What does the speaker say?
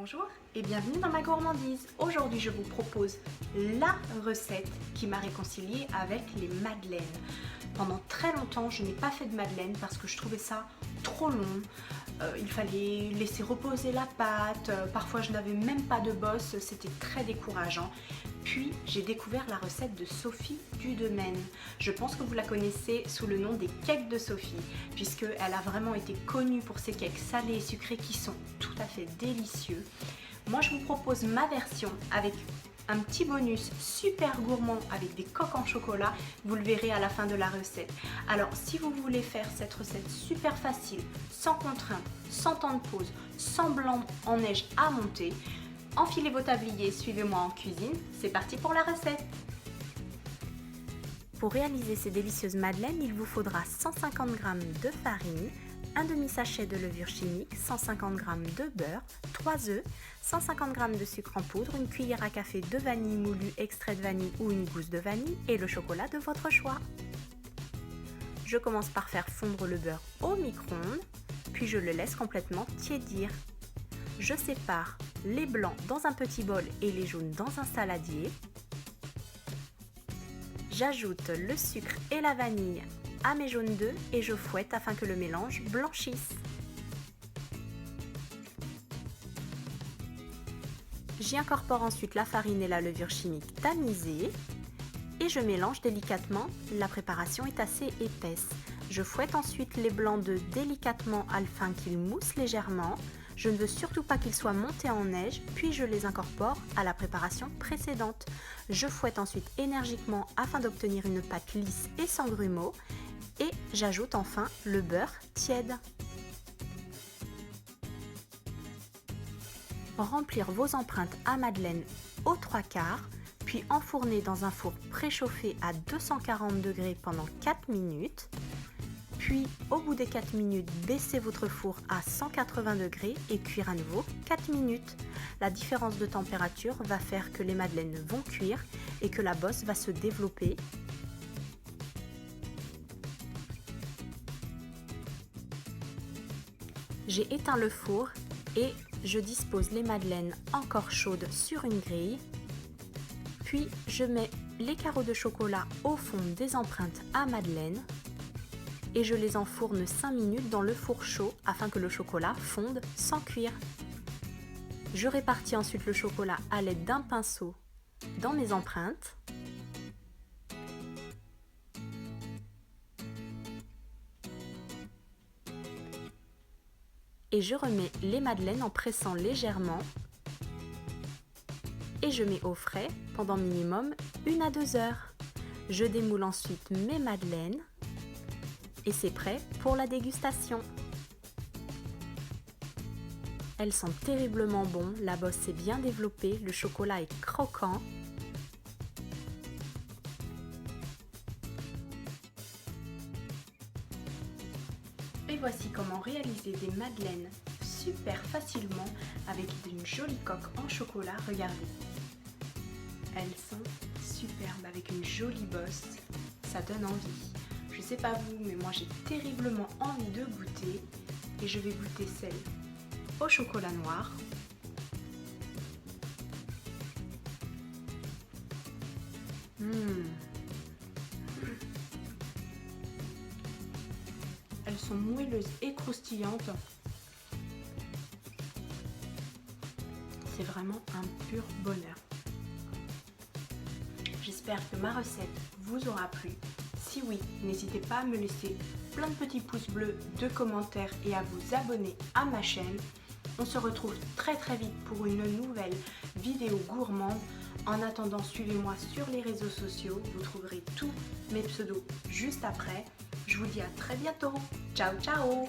Bonjour et bienvenue dans ma gourmandise. Aujourd'hui je vous propose la recette qui m'a réconciliée avec les madeleines. Pendant très longtemps je n'ai pas fait de madeleine parce que je trouvais ça trop long. Il fallait laisser reposer la pâte, parfois je n'avais même pas de bosse, c'était très décourageant. Puis j'ai découvert la recette de Sophie Dudemaine. Je pense que vous la connaissez sous le nom des cakes de Sophie, puisqu'elle a vraiment été connue pour ses cakes salés et sucrés qui sont tout à fait délicieux. Moi je vous propose ma version avec un petit bonus super gourmand avec des coques en chocolat, vous le verrez à la fin de la recette. Alors si vous voulez faire cette recette super facile, sans contrainte, sans temps de pause, sans blanc en neige à monter, enfilez vos tabliers, suivez-moi en cuisine, c'est parti pour la recette. Pour réaliser ces délicieuses madeleines, il vous faudra 150 g de farine, un demi-sachet de levure chimique, 150 g de beurre, 3 œufs, 150 g de sucre en poudre, une cuillère à café de vanille moulue, extrait de vanille ou une gousse de vanille et le chocolat de votre choix. Je commence par faire fondre le beurre au micro-ondes, puis je le laisse complètement tiédir. Je sépare les blancs dans un petit bol et les jaunes dans un saladier. J'ajoute le sucre et la vanille à mes jaunes d'œufs et je fouette afin que le mélange blanchisse. J'y incorpore ensuite la farine et la levure chimique tamisée et je mélange délicatement. La préparation est assez épaisse. Je fouette ensuite les blancs d'œufs délicatement afin qu'ils moussent légèrement. Je ne veux surtout pas qu'ils soient montés en neige, puis je les incorpore à la préparation précédente. Je fouette ensuite énergiquement afin d'obtenir une pâte lisse et sans grumeaux. Et j'ajoute enfin le beurre tiède. Remplir vos empreintes à madeleine aux 3/4, puis enfourner dans un four préchauffé à 240 degrés pendant 4 minutes. Puis, au bout des 4 minutes, baissez votre four à 180 degrés et cuire à nouveau 4 minutes. La différence de température va faire que les madeleines vont cuire et que la bosse va se développer. J'ai éteint le four et je dispose les madeleines encore chaudes sur une grille. Puis, je mets les carreaux de chocolat au fond des empreintes à madeleine. Et je les enfourne 5 minutes dans le four chaud afin que le chocolat fonde sans cuire. Je répartis ensuite le chocolat à l'aide d'un pinceau dans mes empreintes. Et je remets les madeleines en pressant légèrement. Et je mets au frais pendant minimum 1 à 2 heures. Je démoule ensuite mes madeleines. Et c'est prêt pour la dégustation. Elles sont terriblement bonnes, la bosse s'est bien développée, le chocolat est croquant. Et voici comment réaliser des madeleines super facilement avec une jolie coque en chocolat, regardez. Elles sont superbes avec une jolie bosse, ça donne envie. Je sais pas vous, mais moi j'ai terriblement envie de goûter et je vais goûter celle au chocolat noir. Elles sont moelleuses et croustillantes. C'est vraiment un pur bonheur. J'espère que ma recette vous aura plu. Si oui, n'hésitez pas à me laisser plein de petits pouces bleus, de commentaires et à vous abonner à ma chaîne. On se retrouve très vite pour une nouvelle vidéo gourmande. En attendant, suivez-moi sur les réseaux sociaux. Vous trouverez tous mes pseudos juste après. Je vous dis à très bientôt. Ciao, ciao!